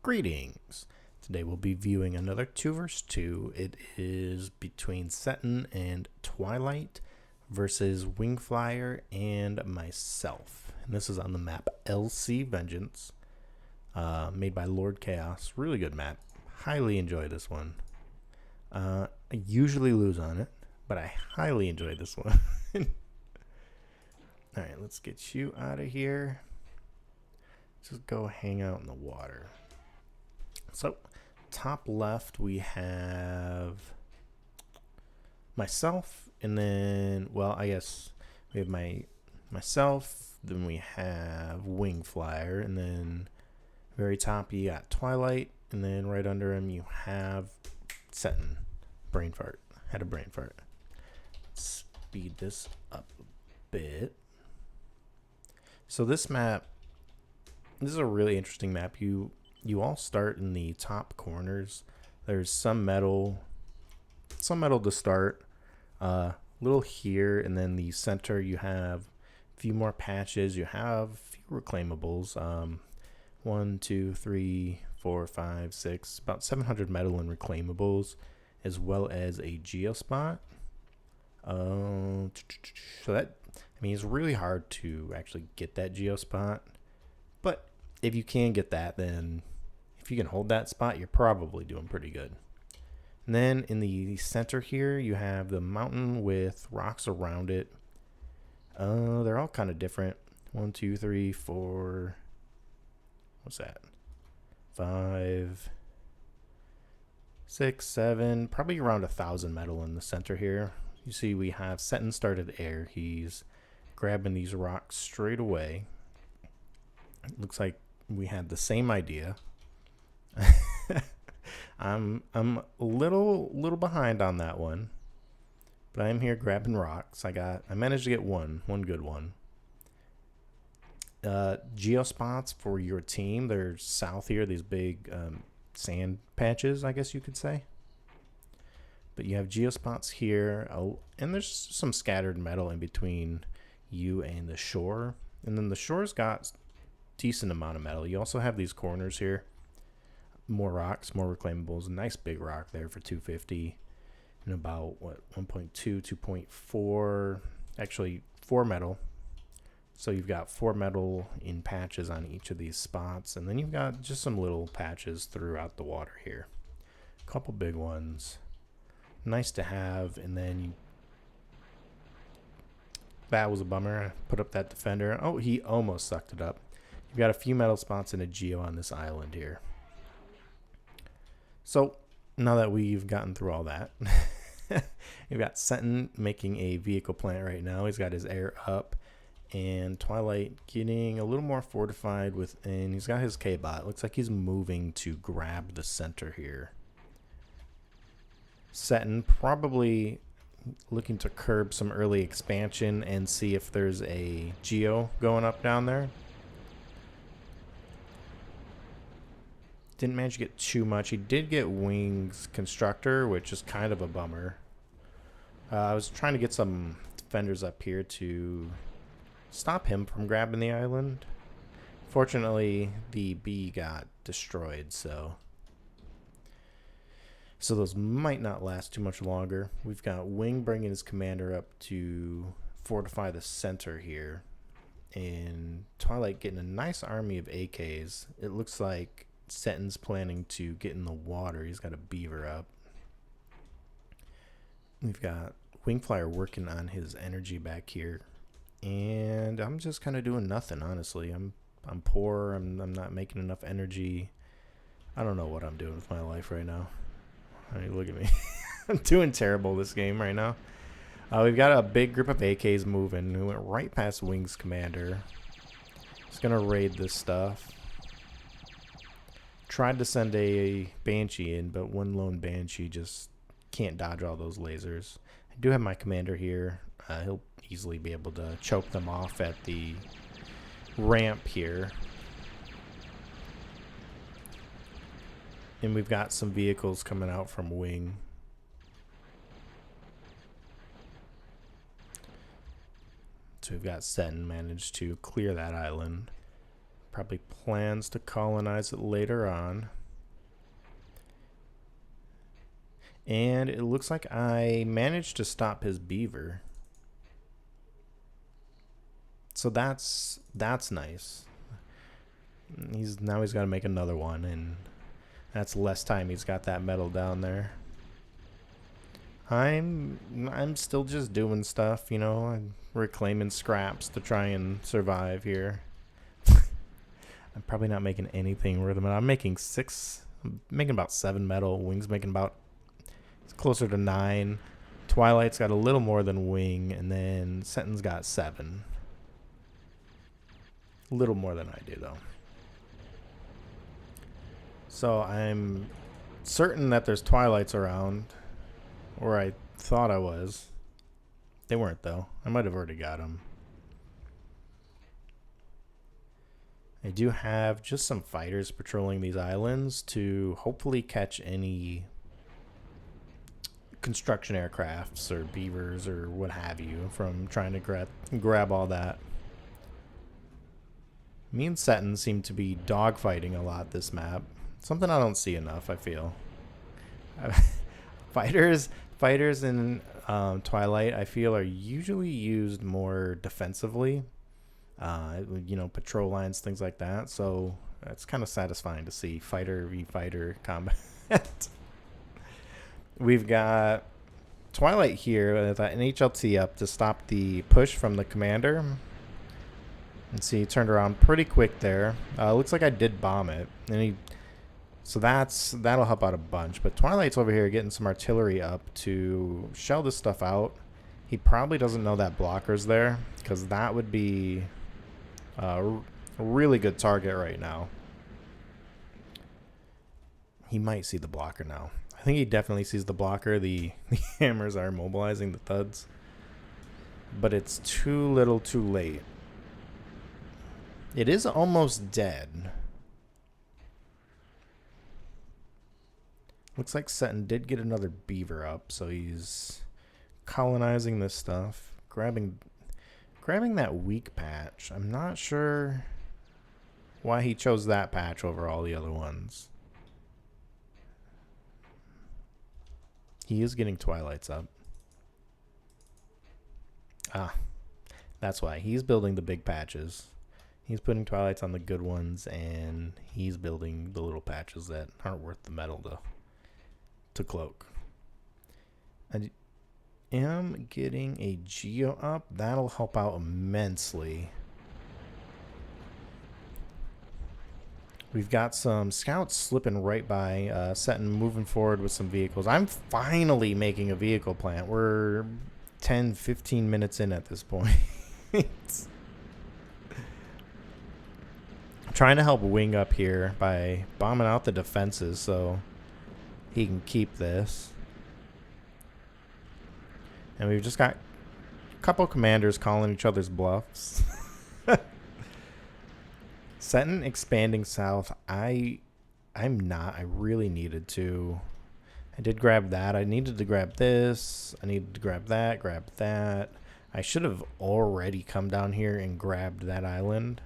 Greetings! Today we'll be viewing another 2 vs 2. It is between Setin and Twilight versus Wingflier and myself. And this is on the map LC Vengeance, made by Lord Chaos. Really good map. Highly enjoy this one. I usually lose on it, but I highly enjoy this one. Alright, let's get you out of here. Just go hang out in the water. So, top left we have myself, and then, well, I guess we have myself, then we have Wingflier, and then very top you got Twilight, and then right under him you have Setin. Brain fart. Had a brain fart. Speed this up a bit. So this map, this is a really interesting map. You all start in the top corners. There's some metal to start. Little here, and then the center you have a few more patches. You have a few reclaimables. 1, 2, 3, 4, 5, 6, about 700 metal and reclaimables, as well as a geospot. So that, I mean, it's really hard to actually get that geospot, but if you can get that, then if you can hold that spot, you're probably doing pretty good. And then in the center here, you have the mountain with rocks around it. They're all kind of different. 1, 2, 3, 4. What's that? 5, 6, 7. Probably around 1,000 metal in the center here. You see, we have Setin started air. He's grabbing these rocks straight away. It looks like we had the same idea. I'm a little behind on that one, but I'm here grabbing rocks. I managed to get one good one. Geospots for your team. They're south here. These big sand patches, I guess you could say. But you have geospots here, and there's some scattered metal in between you and the shore. And then the shore's got decent amount of metal. You also have these corners here. More rocks, more reclaimables. A nice big rock there for 250. And about, what, 1.2, 2.4. Actually, 4 metal. So you've got 4 metal in patches on each of these spots. And then you've got just some little patches throughout the water here. A couple big ones. Nice to have. And then that was a bummer. I put up that defender. Oh, he almost sucked it up. You've got a few metal spots and a geo on this island here. So now that we've gotten through all that, you've got Setin making a vehicle plant right now. He's got his air up, and Twilight getting a little more fortified and he's got his K-bot. Looks like he's moving to grab the center here. Setin probably looking to curb some early expansion and see if there's a geo going up down there. Didn't manage to get too much. He did get Wings Constructor, which is kind of a bummer. I was trying to get some defenders up here to stop him from grabbing the island. Fortunately, the bee got destroyed, so those might not last too much longer. We've got Wing bringing his commander up to fortify the center here, and Twilight getting a nice army of AKs. It looks like Setin's planning to get in the water. He's got a beaver up. We've got Wingflier working on his energy back here, and I'm just kind of doing nothing, honestly. I'm poor. I'm not making enough energy. I don't know what I'm doing with my life right now. I mean, look at me. I'm doing terrible this game right now. We've got a big group of AKs moving. We went right past Wing's commander. Just gonna raid this stuff. Tried to send a Banshee in, but one lone Banshee just can't dodge all those lasers. I do have my commander here. He'll easily be able to choke them off at the ramp here. And we've got some vehicles coming out from Wing. So we've got Setin managed to clear that island. Probably plans to colonize it later on. And it looks like I managed to stop his beaver. So that's nice. He's got to make another one, and that's less time he's got that metal down there. I'm still just doing stuff, you know. I'm reclaiming scraps to try and survive here. I'm probably not making anything worth it. I'm making about 7 metal. Wing's making about, it's closer to 9. Twilight's got a little more than Wing, and then Setin's got 7. A little more than I do, though. So I'm certain that there's Twilights around, or I thought I was. They weren't, though. I might have already got them. I do have just some fighters patrolling these islands to hopefully catch any construction aircrafts or beavers or what have you from trying to grab all that. Me and Setin seem to be dogfighting a lot this map. Something I don't see enough, I feel. Fighters in Twilight, I feel, are usually used more defensively. You know, patrol lines, things like that. So it's kind of satisfying to see fighter v fighter combat. We've got Twilight here with an HLT up to stop the push from the commander. And see, he turned around pretty quick there. Looks like I did bomb it, and so that'll help out a bunch. But Twilight's over here getting some artillery up to shell this stuff out. He probably doesn't know that blocker's there, because that would be a really good target right now. He might see the blocker now. I think he definitely sees the blocker. The hammers are immobilizing the thuds, but it's too little too late. It is almost dead. Looks like Setin did get another beaver up, so he's colonizing this stuff, grabbing that weak patch. I'm not sure why he chose that patch over all the other ones. He is getting Twilights up. That's why. He's building the big patches. He's putting Twilights on the good ones, and he's building the little patches that aren't worth the metal to cloak. I am getting a Geo up. That'll help out immensely. We've got some scouts slipping right by. Setin moving forward with some vehicles. I'm finally making a vehicle plant. We're 10-15 minutes in at this point. Trying to help Wing up here by bombing out the defenses so he can keep this. And we've just got a couple commanders calling each other's bluffs. Setin expanding south. I'm not. I really needed to. I did grab that. I needed to grab this. I needed to grab that. I should have already come down here and grabbed that island.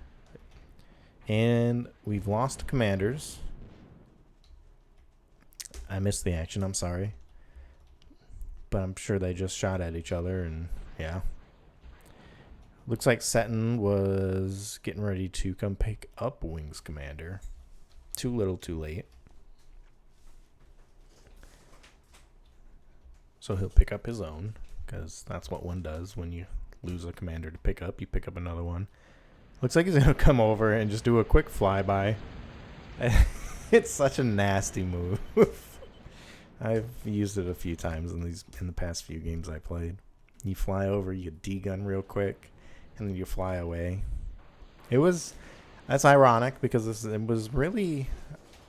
And we've lost commanders. I missed the action. I'm sorry. But I'm sure they just shot at each other, and yeah. Looks like Setin was getting ready to come pick up Wing's commander. Too little, too late. So he'll pick up his own, because that's what one does when you lose a commander to pick up. You pick up another one. Looks like he's going to come over and just do a quick flyby. It's such a nasty move. I've used it a few times in the past few games I played. You fly over, you D-gun real quick, and then you fly away. That's ironic because it was really,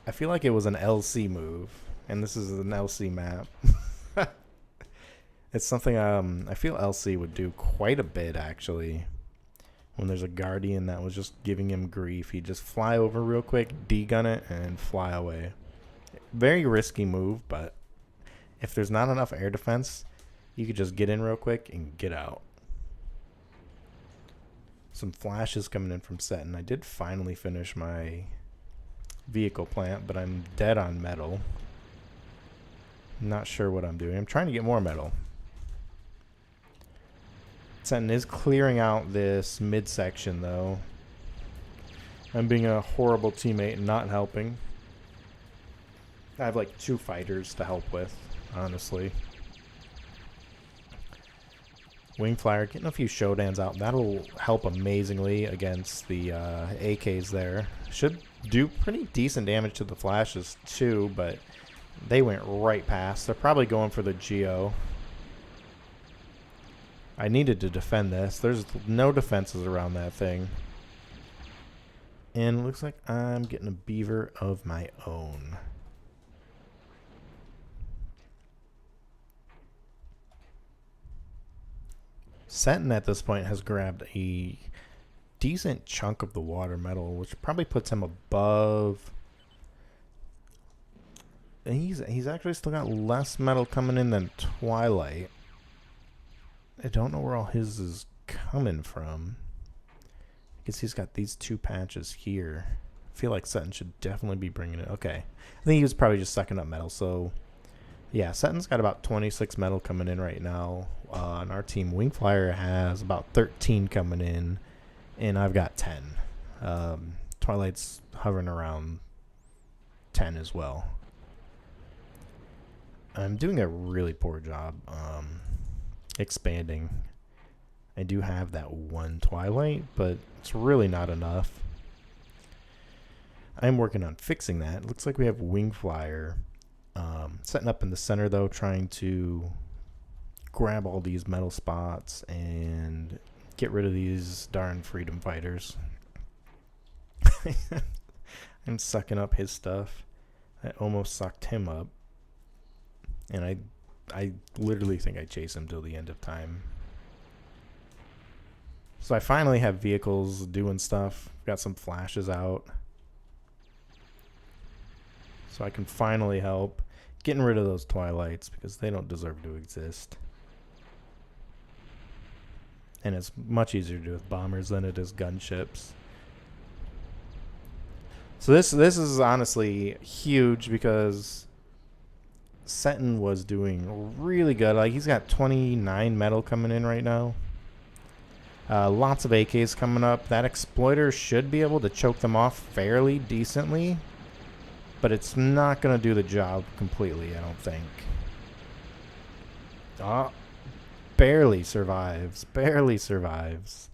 I feel like it was an LC move, and this is an LC map. It's something I feel LC would do quite a bit, actually. When there's a Guardian that was just giving him grief, he'd just fly over real quick, D-gun it, and fly away. Very risky move, but if there's not enough air defense, you could just get in real quick and get out. Some flashes coming in from Setin. I did finally finish my vehicle plant, but I'm dead on metal. Not sure what I'm doing. I'm trying to get more metal. Setin is clearing out this midsection, though. I'm being a horrible teammate and not helping. I have like 2 fighters to help with, honestly. Wingflier getting a few Shodans out. That'll help amazingly against the AKs there. Should do pretty decent damage to the flashes too, but they went right past. They're probably going for the Geo. I needed to defend this. There's no defenses around that thing. And it looks like I'm getting a beaver of my own. Setin at this point has grabbed a decent chunk of the water metal, which probably puts him above. And he's actually still got less metal coming in than Twilight. I don't know where all his is coming from. I guess he's got these 2 patches here. I feel like Setin should definitely be bringing it. Okay. I think he was probably just sucking up metal. So, yeah, Setin's got about 26 metal coming in right now. On our team, Wingflier has about 13 coming in, and I've got 10. Twilight's hovering around 10 as well. I'm doing a really poor job expanding. I do have that 1 Twilight, but it's really not enough. I'm working on fixing that. It looks like we have Wingflier setting up in the center, though, trying to grab all these metal spots and get rid of these darn freedom fighters. I'm sucking up his stuff. I almost sucked him up. And I literally think I chase him till the end of time. So I finally have vehicles doing stuff. Got some flashes out. So I can finally help. Getting rid of those Twilights because they don't deserve to exist. And it's much easier to do with bombers than it is gunships. So this is honestly huge because Setin was doing really good. Like, he's got 29 metal coming in right now. Lots of AKs coming up. That exploiter should be able to choke them off fairly decently, but it's not going to do the job completely, I don't think. Barely survives. Barely survives.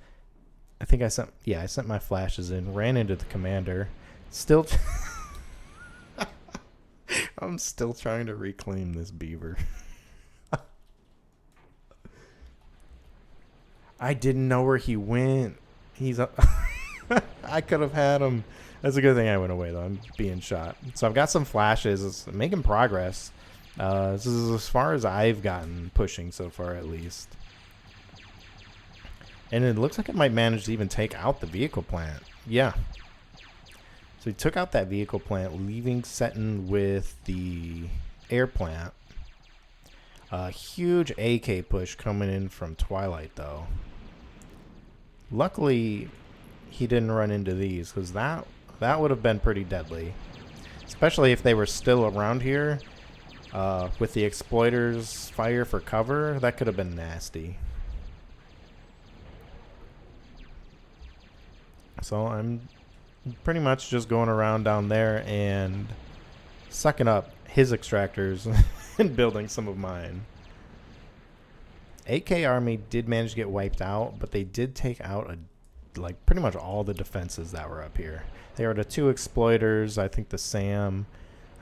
I think I sent my flashes in, ran into the commander. Still I'm still trying to reclaim this beaver. I didn't know where he went. He's up. I could have had him. That's a good thing I went away, though. I'm being shot. So I've got some flashes. It's making progress. This is as far as I've gotten pushing so far, at least. And it looks like it might manage to even take out the vehicle plant. Yeah. So he took out that vehicle plant, leaving Setin with the air plant. A huge AK push coming in from Twilight, though. Luckily, he didn't run into these, because that would have been pretty deadly. Especially if they were still around here. With the exploiters' fire for cover, that could have been nasty. So I'm pretty much just going around down there and sucking up his extractors and building some of mine. AK army did manage to get wiped out, but they did take out pretty much all the defenses that were up here. There were the 2 exploiters, I think the SAM.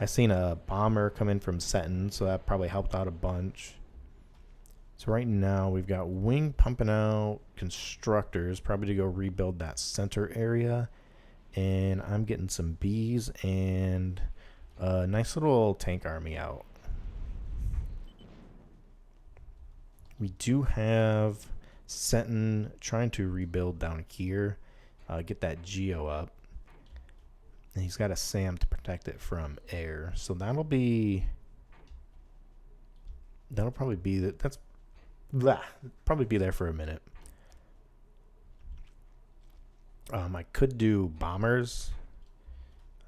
I seen a bomber come in from Setin, so that probably helped out a bunch. So right now we've got Wing pumping out constructors, probably to go rebuild that center area. And I'm getting some bees and a nice little tank army out. We do have Setin trying to rebuild down here, get that Geo up. And he's got a SAM to protect it from air. So that'll probably be probably be there for a minute. I could do bombers.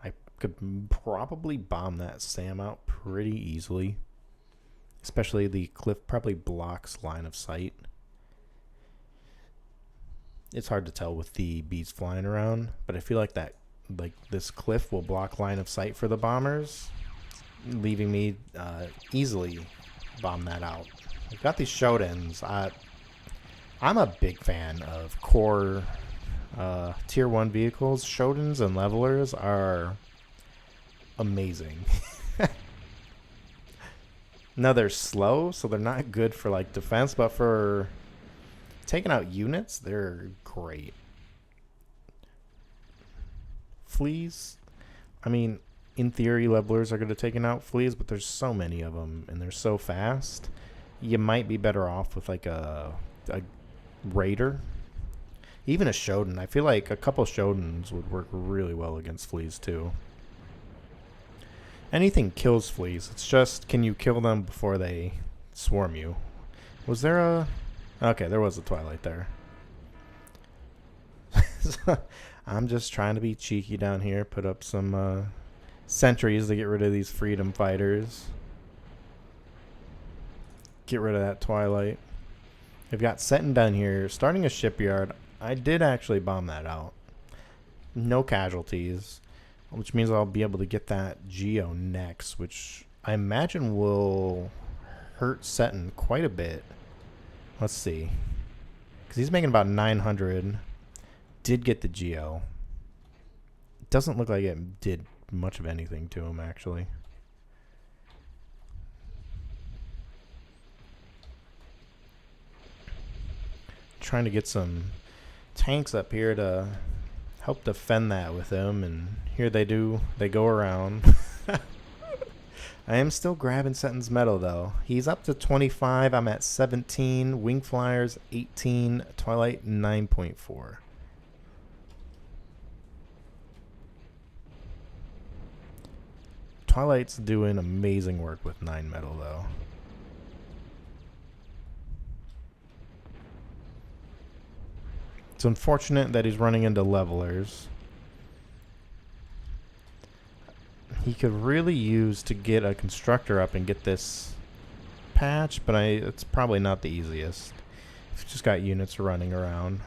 I could probably bomb that Sam out pretty easily. Especially the cliff probably blocks line of sight. It's hard to tell with the bees flying around, but I feel like this cliff will block line of sight for the bombers, leaving me easily bomb that out. We've got these Shodins. I'm a big fan of core tier 1 vehicles. Shodins and levelers are amazing. No, they're slow, so they're not good for like defense, but for taking out units, they're great. Fleas, I mean, in theory, levelers are good at taking out fleas, but there's so many of them, and they're so fast. You might be better off with like a raider, even a Shodin. I feel like a couple Shodins would work really well against fleas too. Anything kills fleas. It's just, can you kill them before they swarm you? Was there a... Okay, there was a Twilight there. I'm just trying to be cheeky down here. Put up some sentries to get rid of these freedom fighters. Get rid of that Twilight. I've got Setin down here. Starting a shipyard. I did actually bomb that out. No casualties. Which means I'll be able to get that Geo next, which I imagine will hurt Setin quite a bit. Let's see. Because he's making about 900. Did get the Geo. It doesn't look like it did much of anything to him, actually. Trying to get some tanks up here to help defend that with him, and here they do. They go around. I am still grabbing Setin's medal, though. He's up to 25. I'm at 17. Wingflier's 18. Twilight 9.4. Twilight's doing amazing work with 9 medal, though. It's unfortunate that he's running into levelers. He could really use to get a constructor up and get this patch, but it's probably not the easiest. He's just got units running around.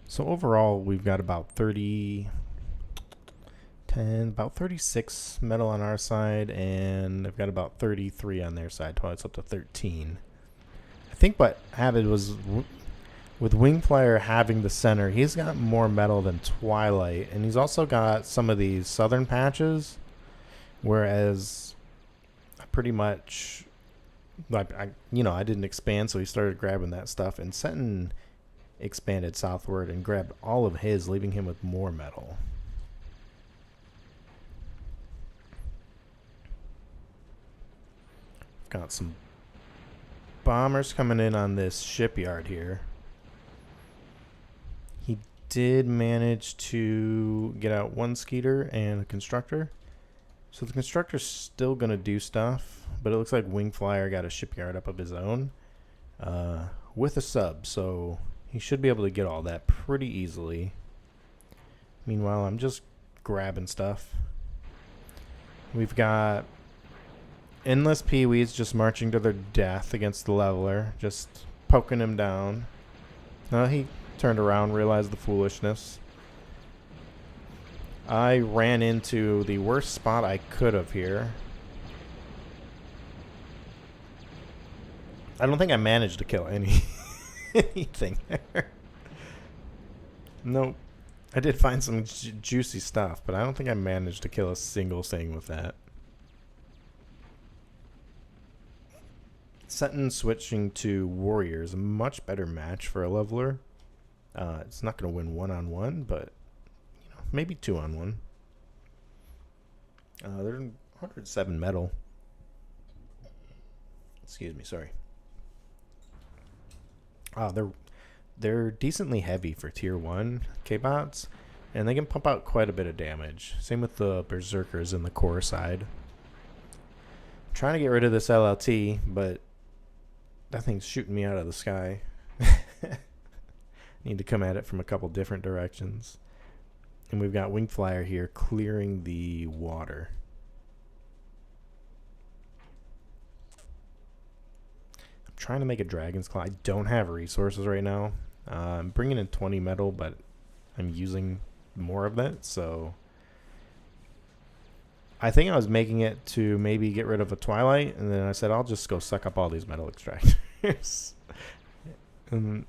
So overall, we've got about 36 metal on our side, and I've got about 33 on their side. Twilight's up to 13. I think what happened was, with Wingflier having the center, he's got more metal than Twilight, and he's also got some of these southern patches, whereas I pretty much, I didn't expand, so he started grabbing that stuff, and Setin expanded southward and grabbed all of his, leaving him with more metal. Got some bombers coming in on this shipyard here. He did manage to get out one Skeeter and a constructor. So the constructor's still going to do stuff, but it looks like Wingflier got a shipyard up of his own with a sub, so he should be able to get all that pretty easily. Meanwhile, I'm just grabbing stuff. We've got endless peewees just marching to their death against the leveler, just poking him down. He turned around, realized the foolishness. I ran into the worst spot I could have here. I don't think I managed to kill anything there. Nope. I did find some juicy stuff, but I don't think I managed to kill a single thing with that. Setin switching to Warrior is a much better match for a leveler. It's not going to win 1-on-1, but maybe 2-on-1. They're 107 metal. Excuse me, sorry. They're decently heavy for tier 1 K-bots, and they can pump out quite a bit of damage. Same with the berserkers in the core side. trying to get rid of this LLT, but that thing's shooting me out of the sky. Need to come at it from a couple different directions. And we've got Wingflier here clearing the water. I'm trying to make a Dragon's Claw. I don't have resources right now. I'm bringing in 20 metal, but I'm using more of that, so I think I was making it to maybe get rid of a Twilight, and then I said I'll just go suck up all these metal extractors. And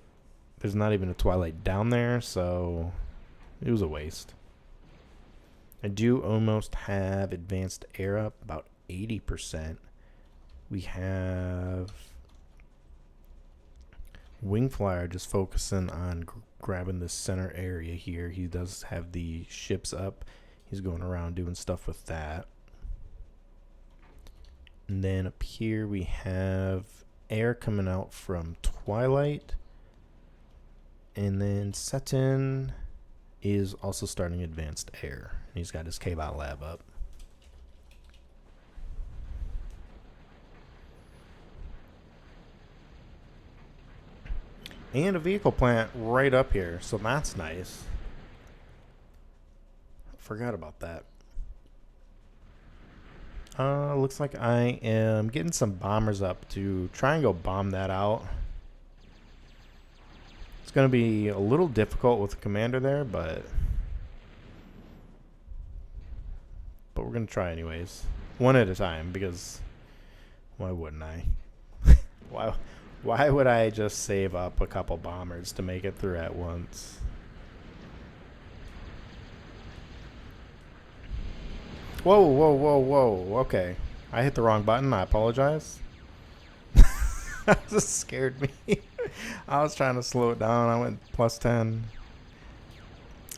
there's not even a Twilight down there, so it was a waste. I do almost have advanced air up, about 80%. We have Wingflier just focusing on grabbing the center area here. He does have the ships up. He's going around doing stuff with that. And then up here we have air coming out from Twilight. And then Setin is also starting advanced air. And he's got his K-Bot lab up. And a vehicle plant right up here, so that's nice. Forgot about that. Looks like I am getting some bombers up to try and go bomb that out. It's going to be a little difficult with the commander there, but we're going to try anyways. One at a time, because why wouldn't I? Why would I just save up a couple bombers to make it through at once? Whoa, whoa, whoa, whoa. Okay. I hit the wrong button. I apologize. That just scared me. I was trying to slow it down. I went plus 10.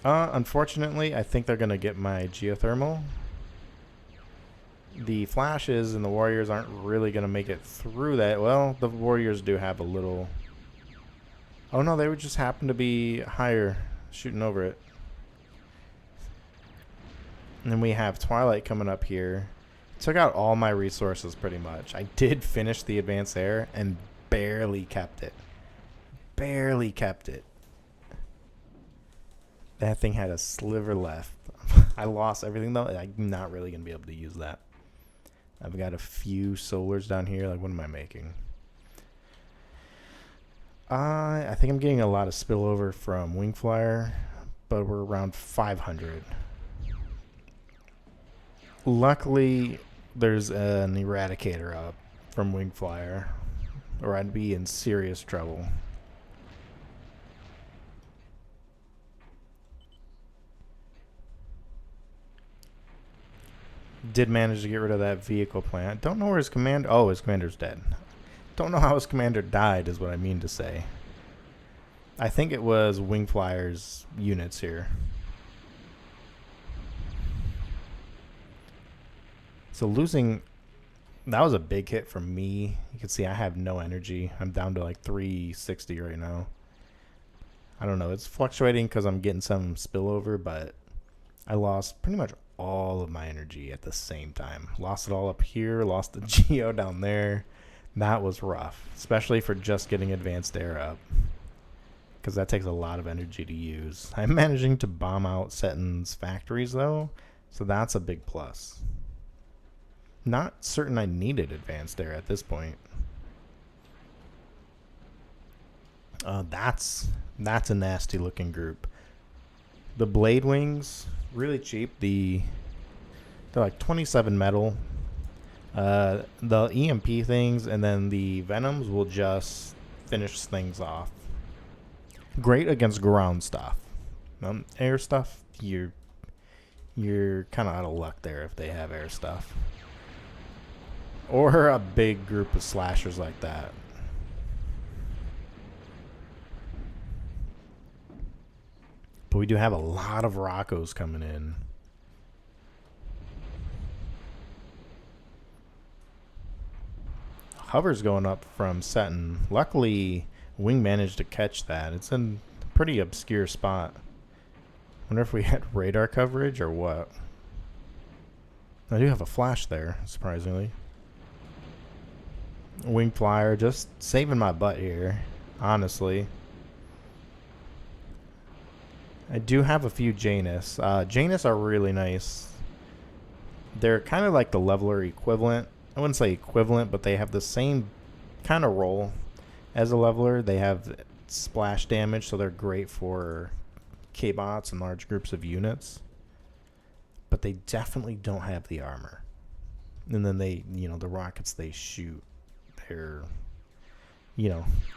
Unfortunately, I think they're going to get my geothermal. The flashes and the warriors aren't really going to make it through that. Well, the warriors do have a little... Oh, no, they would just happen to be higher, shooting over it. And then we have Twilight coming up here. Took out all my resources pretty much. I did finish the advanced air and barely kept it. Barely kept it. That thing had a sliver left. I lost everything though. I'm not really going to be able to use that. I've got a few solars down here. Like, what am I making? I think I'm getting a lot of spillover from Wingflier, but we're around 500. Luckily, there's an eradicator up from Wingflier, or I'd be in serious trouble. Did manage to get rid of that vehicle plant. Don't know where his commander... Oh, his commander's dead. Don't know how his commander died is what I mean to say. I think it was Wingflier's units here. So losing... That was a big hit from me. You can see I have no energy. I'm down to like 360 right now. I don't know. It's fluctuating because I'm getting some spillover, but I lost pretty much all of my energy at the same time. Lost it all up here, lost the geo down there. That was rough, especially for just getting advanced air up, because that takes a lot of energy to use. I'm managing to bomb out Setin's factories though, so that's a big plus. Not certain I needed advanced air at this point. That's a nasty looking group. The blade wings, really cheap. They're like 27 metal. The EMP things and then the venoms will just finish things off. Great against ground stuff. Air stuff, you're kind of out of luck there if they have air stuff. Or a big group of slashers like that. But we do have a lot of Roccos coming in. Hover's going up from Setin. Luckily, Wing managed to catch that. It's in a pretty obscure spot. Wonder if we had radar coverage or what. I do have a flash there, surprisingly. Wingflier just saving my butt here, honestly. I do have a few Janus. Janus are really nice. They're kind of like the leveler equivalent. I wouldn't say equivalent, but they have the same kind of role as a leveler. They have splash damage, so they're great for K-bots and large groups of units. But they definitely don't have the armor. And then they, the rockets they shoot, they're,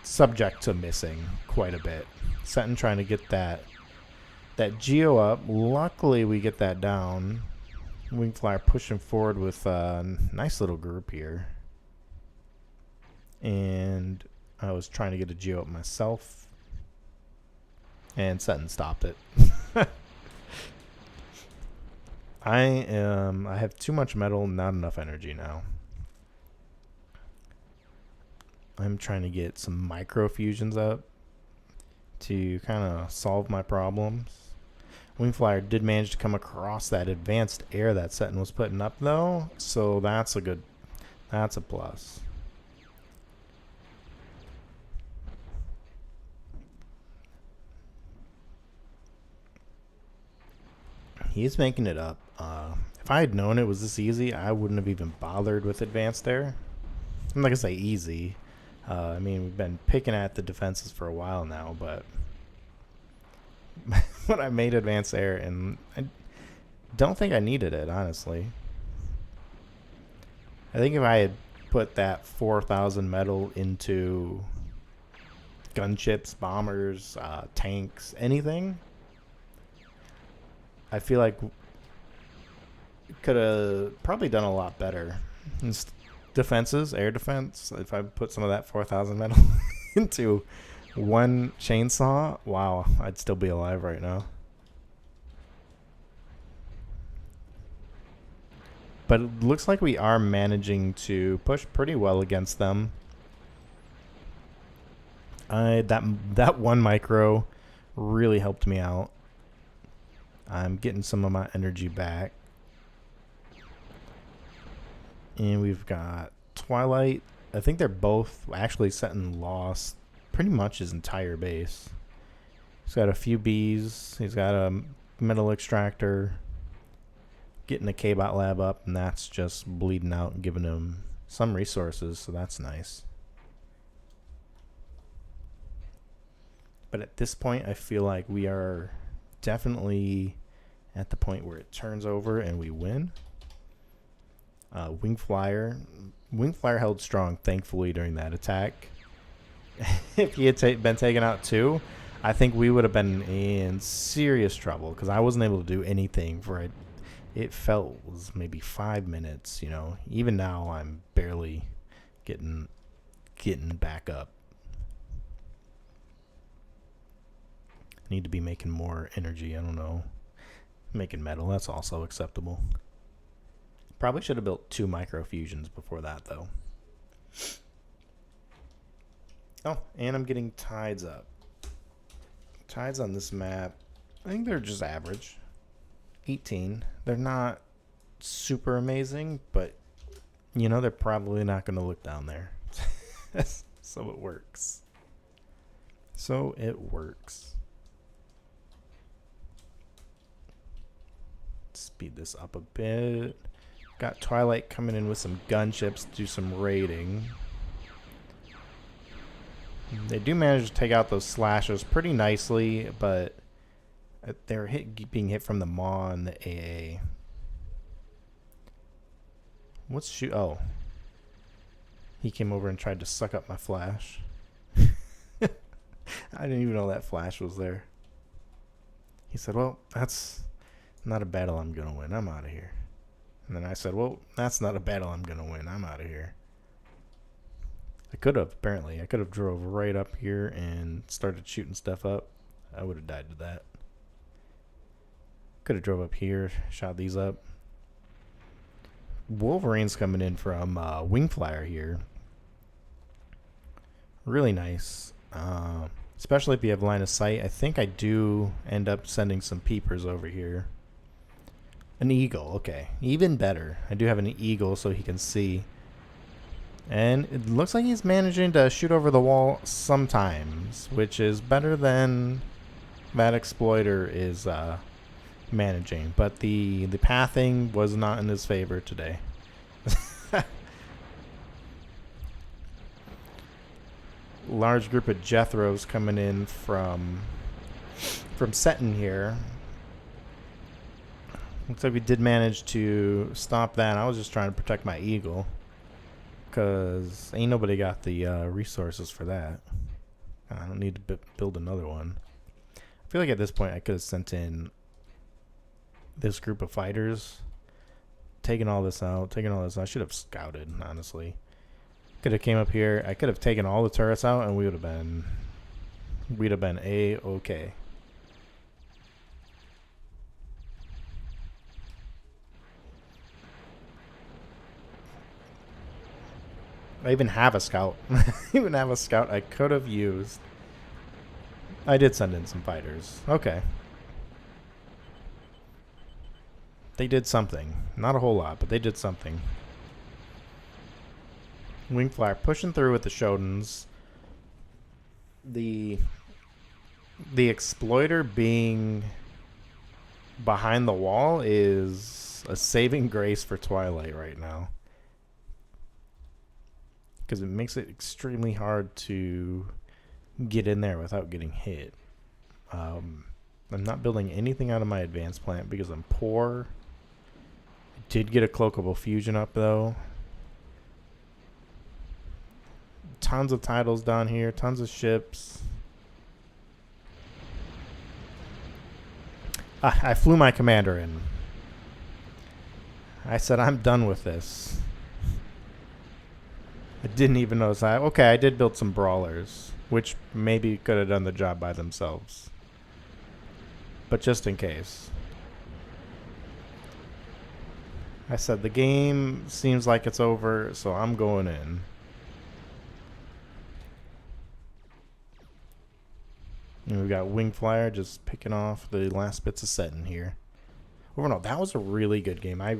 subject to missing quite a bit. Setin trying to get that Geo up. Luckily, we get that down. Wingflier pushing forward with a nice little group here. And I was trying to get a Geo up myself. And Setin stopped it. I have too much metal, not enough energy now. I'm trying to get some microfusions up to kind of solve my problems. Wingflier did manage to come across that advanced air that Setin was putting up, though, so that's a plus. He's making it up. If I had known it was this easy, I wouldn't have even bothered with advanced air. I'm not gonna say easy. We've been picking at the defenses for a while now, but when I made advanced air, and I don't think I needed it, honestly. I think if I had put that 4,000 metal into gunships, bombers, tanks, anything, I feel like could have probably done a lot better. Defenses, air defense, if I put some of that 4,000 metal into one chainsaw, wow, I'd still be alive right now. But it looks like we are managing to push pretty well against them. That one micro really helped me out. I'm getting some of my energy back. And we've got Twilight. I think they're both actually Setin lost pretty much his entire base. He's got a few bees. He's got a metal extractor. Getting a K-bot lab up, and that's just bleeding out and giving him some resources, so that's nice. But at this point, I feel like we are definitely at the point where it turns over and we win. Wingflier held strong, thankfully, during that attack. If he had been taken out too, I think we would have been in serious trouble, because I wasn't able to do anything for it. It felt was maybe 5 minutes, Even now, I'm barely getting back up. Need to be making more energy. I don't know. Making metal, that's also acceptable. Probably should have built 2 microfusions before that, though. Oh, and I'm getting tides up. Tides on this map, I think they're just average. 18. They're not super amazing, but, they're probably not going to look down there. So it works. Speed this up a bit. Got Twilight coming in with some gunships to do some raiding. They do manage to take out those slashers pretty nicely, but they're being hit from the Maw and the AA. Oh. He came over and tried to suck up my flash. I didn't even know that flash was there. He said, well, that's not a battle I'm going to win. I'm out of here. And then I said, well, that's not a battle I'm going to win. I'm out of here. I could have, apparently. I could have drove right up here and started shooting stuff up. I would have died to that. Could have drove up here, shot these up. Wolverine's coming in from Wingflier here. Really nice. Especially if you have line of sight. I think I do end up sending some peepers over here. An eagle, okay. Even better. I do have an eagle so he can see. And it looks like he's managing to shoot over the wall sometimes, which is better than that exploiter is managing. But the pathing was not in his favor today. Large group of Jethros coming in from Setin here. Looks like we did manage to stop that. I was just trying to protect my eagle, because ain't nobody got the resources for that. I don't need to build another one. I feel like at this point I could have sent in this group of fighters, taken all this out. I should have scouted, honestly. Could have came up here. I could have taken all the turrets out, and we'd have been A-okay. I even have a scout. I could have used. I did send in some fighters. Okay. They did something. Not a whole lot, but they did something. Wingflier pushing through with the Shodins. The exploiter being behind the wall is a saving grace for Twilight right now, because it makes it extremely hard to get in there without getting hit. I'm not building anything out of my advanced plant because I'm poor. I did get a cloakable fusion up though. Tons of titles down here, tons of ships. I flew my commander in. I said, I'm done with this. I didn't even notice. I did build some brawlers, which maybe could have done the job by themselves. But just in case. I said, the game seems like it's over, so I'm going in. And we've got Wingflier just picking off the last bits of Setin here. Overall, that was a really good game. I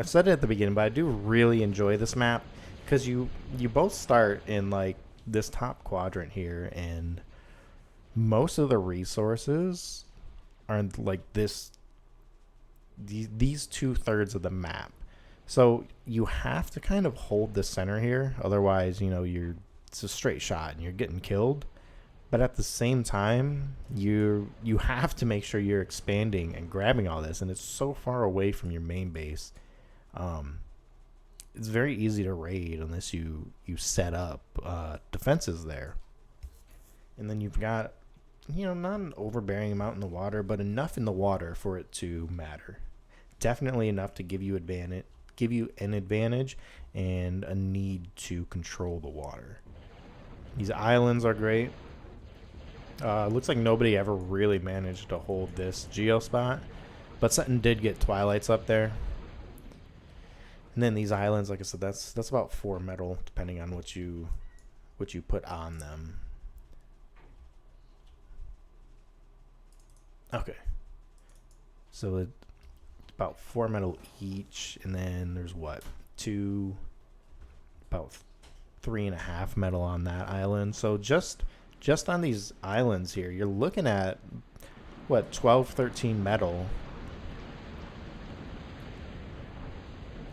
said it at the beginning, but I do really enjoy this map, because you both start in like this top quadrant here, and most of the resources are like these 2/3 of the map. So you have to kind of hold the center here, otherwise, it's a straight shot and you're getting killed. But at the same time, you have to make sure you're expanding and grabbing all this, and it's so far away from your main base. It's very easy to raid unless you set up defenses there. And then you've got, not an overbearing amount in the water, but enough in the water for it to matter. Definitely enough to give you an advantage and a need to control the water. These islands are great. Looks like nobody ever really managed to hold this geo spot, but Setin did get Twilights up there. And then these islands, like I said, that's about 4 metal, depending on what you put on them. Okay, so it's about 4 metal each, and then there's about 3.5 metal on that island. So just on these islands here, you're looking at 12, 13 metal.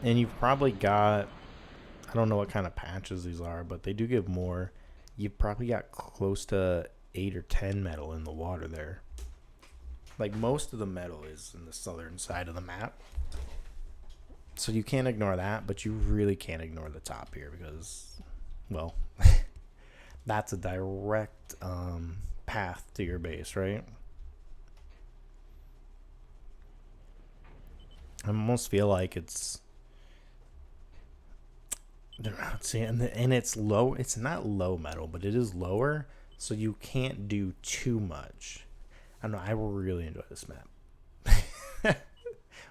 And you've probably got, I don't know what kind of patches these are, but they do give more. You've probably got close to 8 or 10 metal in the water there. Like, most of the metal is in the southern side of the map. So you can't ignore that, but you really can't ignore the top here because, well, that's a direct path to your base, right? I almost feel like it's, and it's low. It's not low metal, but it is lower, so you can't do too much. I don't know. I really enjoy this map.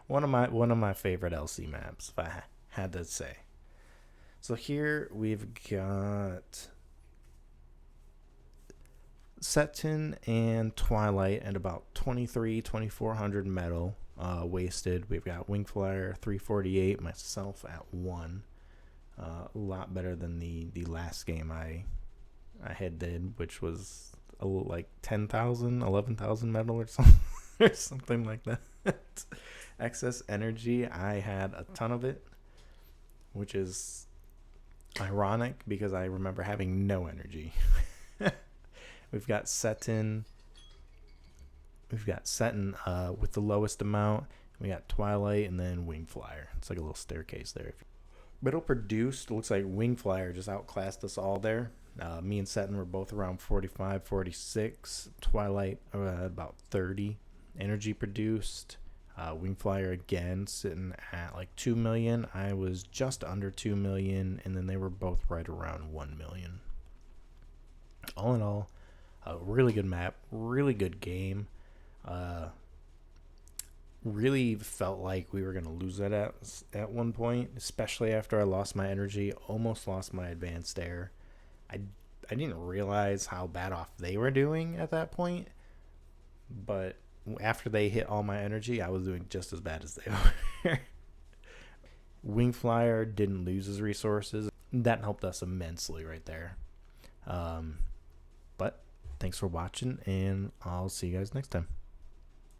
one of my favorite LC maps, if I had to say. So here we've got Setin and Twilight at about 2,400 metal wasted. We've got Wingflier 348, myself at 1. A lot better than the last game I had did, which was like 10,000, 11,000 metal or something, or something like that. Excess energy, I had a ton of it, which is ironic because I remember having no energy. We've got Setin. We've got Setin with the lowest amount. We got Twilight and then Wingflier. It's like a little staircase there. Middle produced, looks like Wingflier just outclassed us all there. Me and Setin were both around 45, 46. Twilight about 30. Energy produced. Wingflier again sitting at like 2 million. I was just under 2 million, and then they were both right around 1 million. All in all, a really good map, really good game. Really felt like we were going to lose it at one point, especially after I lost my energy, almost lost my advanced air. I didn't realize how bad off they were doing at that point, but after they hit all my energy, I was doing just as bad as they were. Wingflier didn't lose his resources. That helped us immensely right there. But thanks for watching, and I'll see you guys next time.